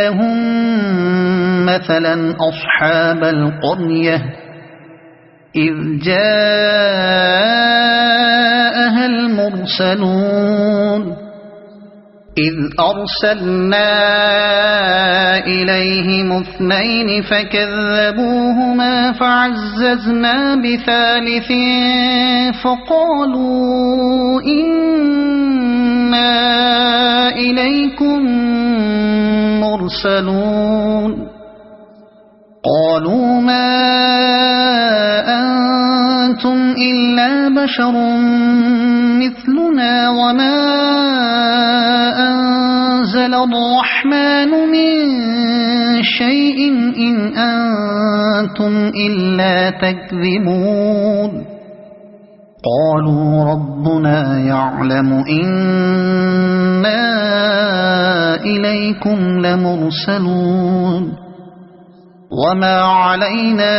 لهم مثلا أصحاب القرية إذ جاءها المرسلون إذ أرسلنا إليهم اثنين فكذبوهما فعززنا بثالث فقالوا إنا إليكم مرسلون. قالوا ما أنتم إلا بشر مثلنا وما أنزل الرحمن من شيء إن أنتم إلا تكذبون. قالوا ربنا يعلم إنا إليكم لمرسلون وما علينا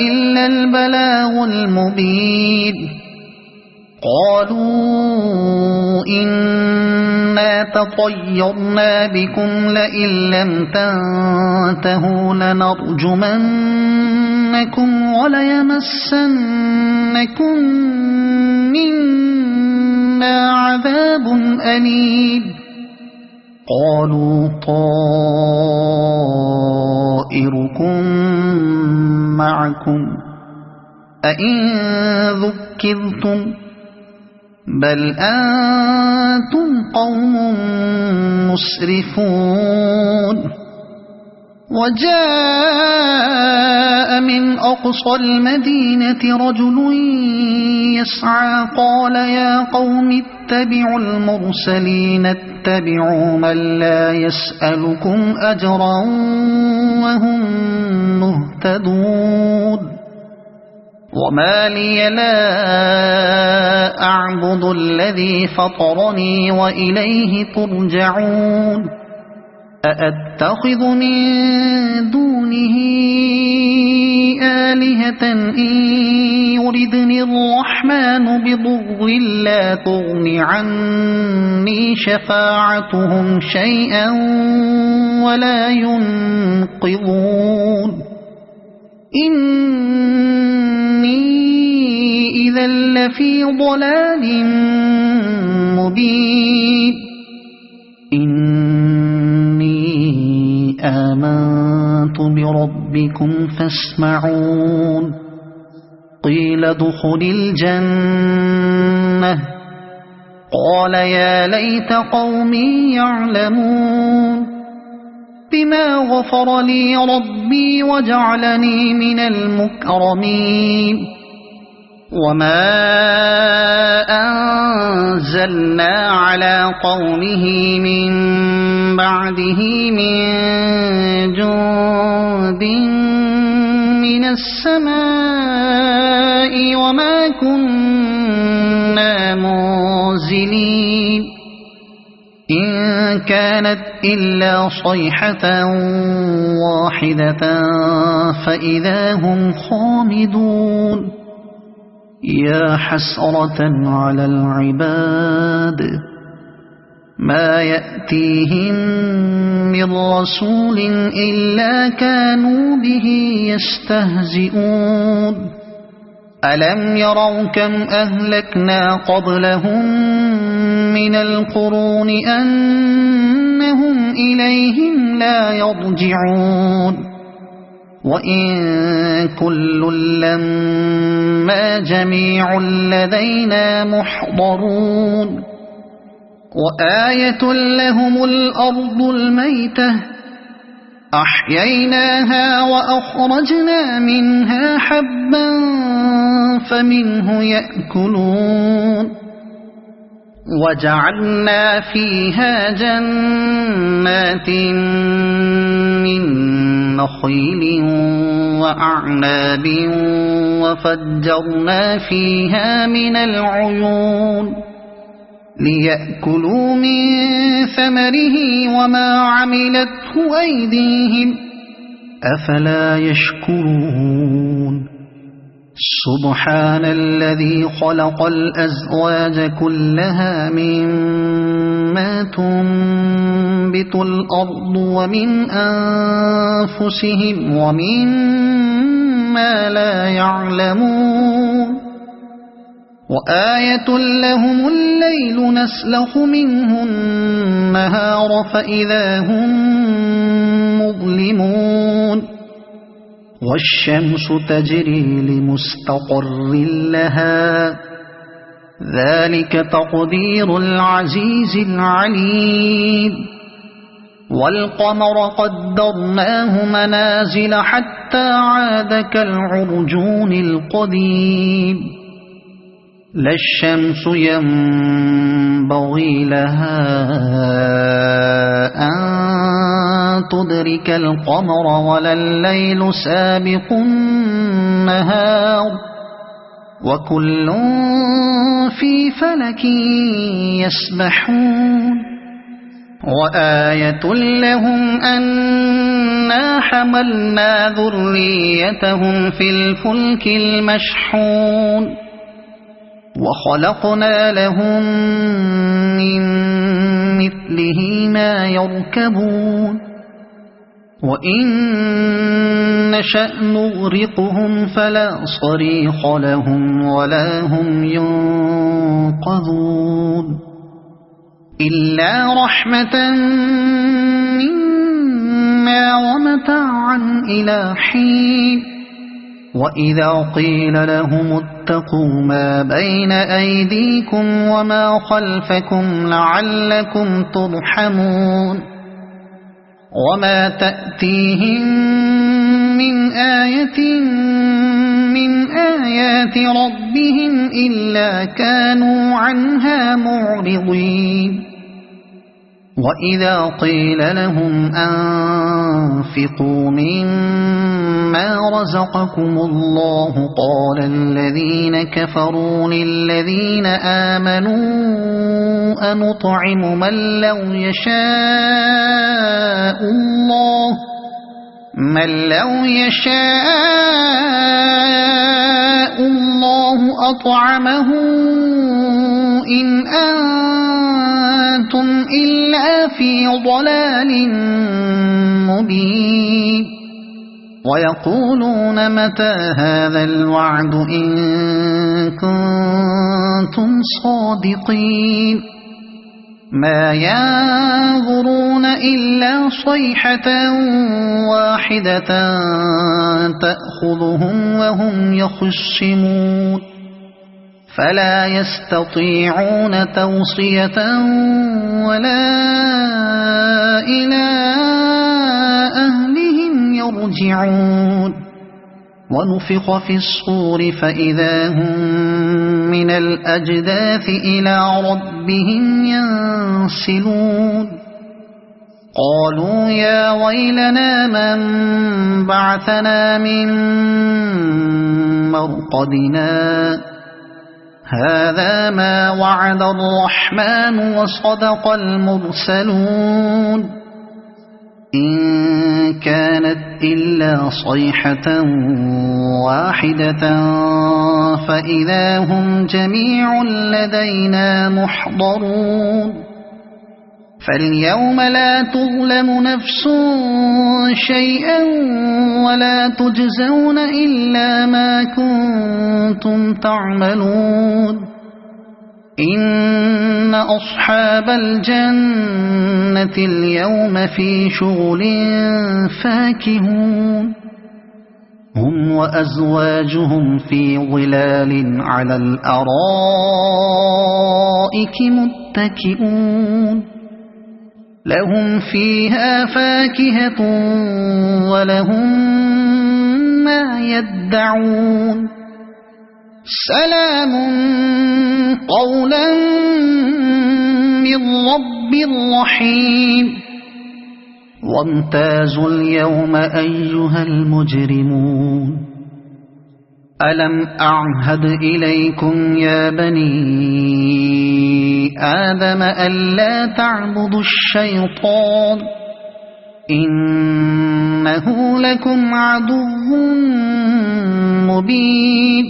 إلا البلاغ المبين. قالوا إنا تطيرنا بكم لئن لم تنتهوا لنرجمنكم وليمسنكم منا عذاب أليم. قالوا طائركم معكم أئن ذكرتم بل أنتم قوم مسرفون. وجاء من أقصى المدينة رجل يسعى قال يا قوم اتبعوا المرسلين اتبعوا من لا يسألكم أجرا وهم مهتدون. وما لي لا أعبد الذي فطرني وإليه ترجعون. أأتخذ من دونه آلهة إن يردني الرحمن بضر لا تغن عني شفاعتهم شيئا ولا ينقذون إني إذا لفي ضلال مبين إني آمنت بربكم فاسمعون قيل ادخل الجنة قال يا ليت قومي يعلمون بما غفر لي ربي وجعلني من المكرمين وما أنزلنا على قومه من بعده من جند من السماء وما كنا منزلين إن كانت إلا صيحة واحدة فإذا هم خامدون يا حسرة على العباد ما يأتيهم من رسول إلا كانوا به يستهزئون ألم يروا كم أهلكنا قبلهم من القرون أنهم إليهم لا يرجعون وإن كل لما جميع لدينا محضرون وآية لهم الأرض الميتة أحييناها وأخرجنا منها حبا فمنه يأكلون وجعلنا فيها جنات من نخيل وأعناب وفجرنا فيها من العيون ليأكلوا من ثمره وما عملته أيديهم أفلا يشكرون سبحان الذي خلق الأزواج كلها مما تنبت الأرض ومن أنفسهم ومما لا يعلمون وآية لهم الليل نسلخ منه النهار فإذا هم مظلمون والشمس تجري لمستقر لها ذلك تقدير العزيز العليم والقمر قدرناه منازل حتى عاد كالعرجون القديم لا الشمس ينبغي لها أن تدرك القمر ولا الليل سابق النهار وكل في فلك يسبحون وآية لهم أنا حملنا ذريتهم في الفلك المشحون وخلقنا لهم من مثله ما يركبون وإن نشأ نغرقهم فلا صريخ لهم ولا هم ينقذون إلا رحمة منا ومتاعا إلى حين وإذا قيل لهم اتقوا ما بين أيديكم وما خلفكم لعلكم ترحمون وما تأتيهم من آية من آيات ربهم إلا كانوا عنها معرضين وإذا قيل لهم أنفقوا مما رزقكم الله قال الذين كفروا للذين آمنوا أنطعم من لو يشاء من لو يشاء الله أطعمه إن أنتم إلا في ضلال مبين ويقولون متى هذا الوعد إن كنتم صادقين ما ينظرون إلا صيحة واحدة تأخذهم وهم يخصمون فلا يستطيعون توصية ولا إلى أهلهم يرجعون ونفخ في الصور فإذا هم من الأجداث إلى ربهم ينسلون قالوا يا ويلنا من بعثنا من مرقدنا هذا ما وعد الرحمن وصدق المرسلون إن كانت إلا صيحة واحدة فإذا هم جميع لدينا محضرون فاليوم لا تظلم نفس شيئا ولا تجزون إلا ما كنتم تعملون إن أصحاب الجنة اليوم في شغل فاكهون هم وأزواجهم في ظلال على الأرائك متكئون لهم فيها فاكهة ولهم ما يدعون سلام قولا من رب رحيم وامتازوا اليوم أيها المجرمون ألم أعهد إليكم يا بني آدم ألا تعبدوا الشيطان إنه لكم عدو مبين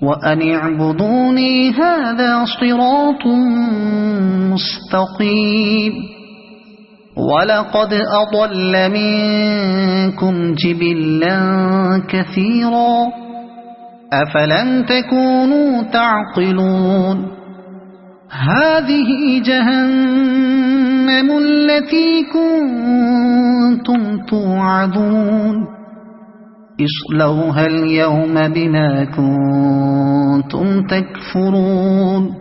وأن اعبدوني هذا صراط مستقيم ولقد أضل منكم جبلا كثيرا أفلم تكونوا تعقلون هذه جهنم التي كنتم توعدون اصلوها اليوم بما كنتم تكفرون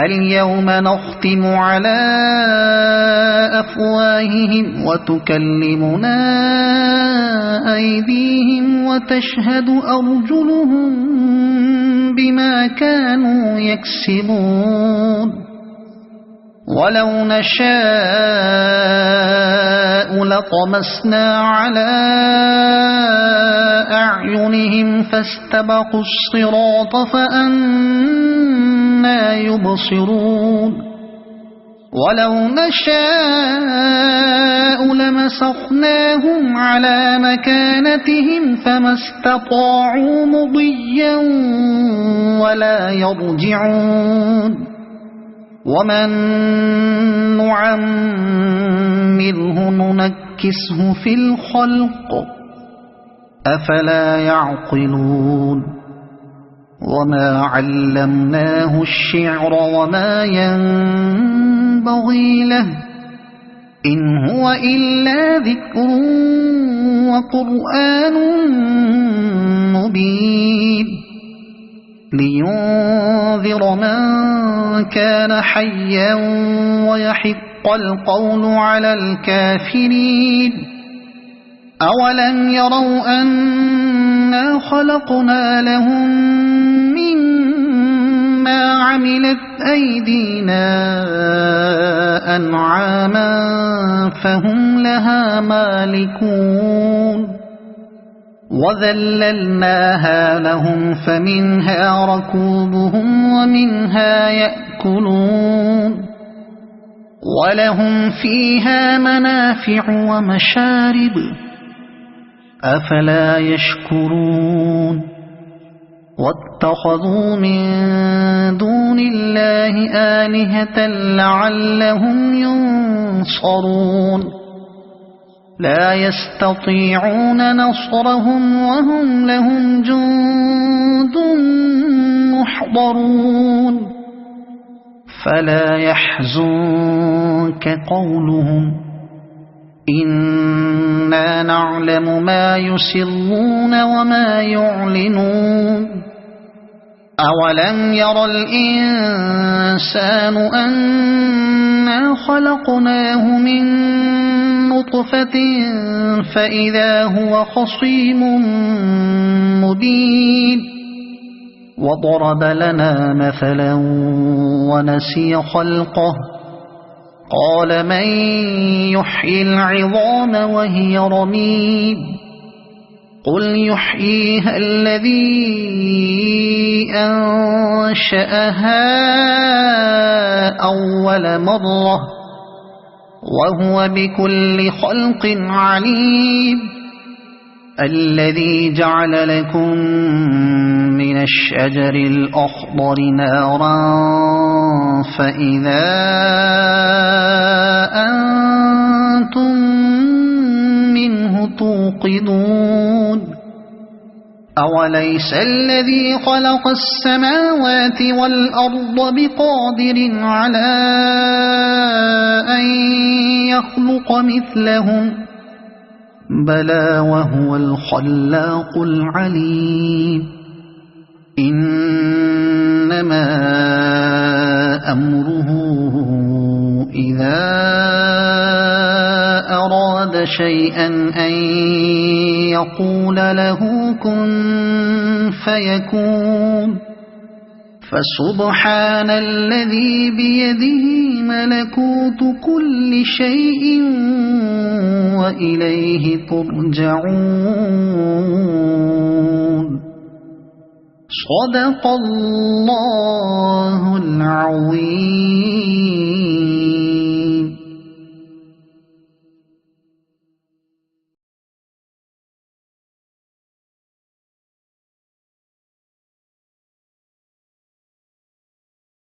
اليوم نختم على أفواههم وتكلمنا أيديهم وتشهد أرجلهم بما كانوا يكسبون ولو نشاء لطمسنا على أعينهم فاستبقوا الصراط فأنى يبصرون ولو نشاء لمسخناهم على مكانتهم فما استطاعوا مضيا ولا يرجعون ومن نعمره ننكسه في الخلق أفلا يعقلون وما علمناه الشعر وما ينبغي له إن هو إلا ذكر وقرآن مبين لينذر من كان حيا ويحق القول على الكافرين أولم يروا أنا خلقنا لهم مما عملت أيدينا أنعاما فهم لها مالكون وذللناها لهم فمنها ركوبهم ومنها يأكلون ولهم فيها منافع ومشارب أفلا يشكرون واتخذوا من دون الله آلهة لعلهم ينصرون لا يستطيعون نصرهم وهم لهم جند محضرون فلا يحزنك قولهم إنا نعلم ما يسرون وما يعلنون أولم ير الإنسان أنا خلقناه من نطفة فإذا هو خصيم مبين وضرب لنا مثلا ونسي خلقه قال من يحيي العظام وهي رميم قل يحييها الذي أنشأها أول مرة وهو بكل خلق عليم الذي جعل لكم من الشجر الأخضر نارا فإذا أنتم منه توقدون أوليس الذي خلق السماوات والأرض بقادر على أن يخلق مثلهم بلى وهو الخلاق العليم إنما أمره إذا أراد شيئا أن يقول له كن فيكون فسبحان الذي بيده ملكوت كل شيء وإليه ترجعون صدق الله العظيم.